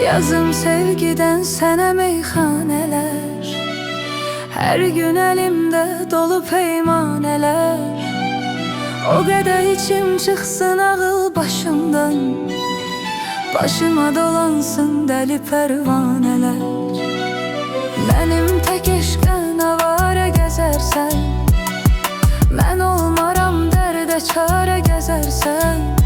Yazım sevgiden sənə meyxanələr, hər gün əlimdə dolu peymanələr. O qədər içim çıxsın ağıl başımdan, başıma dolansın dəli pərvanələr. Mənim tək eşqən avara gəzərsən, mən olmaram dərdə çarə gəzərsən.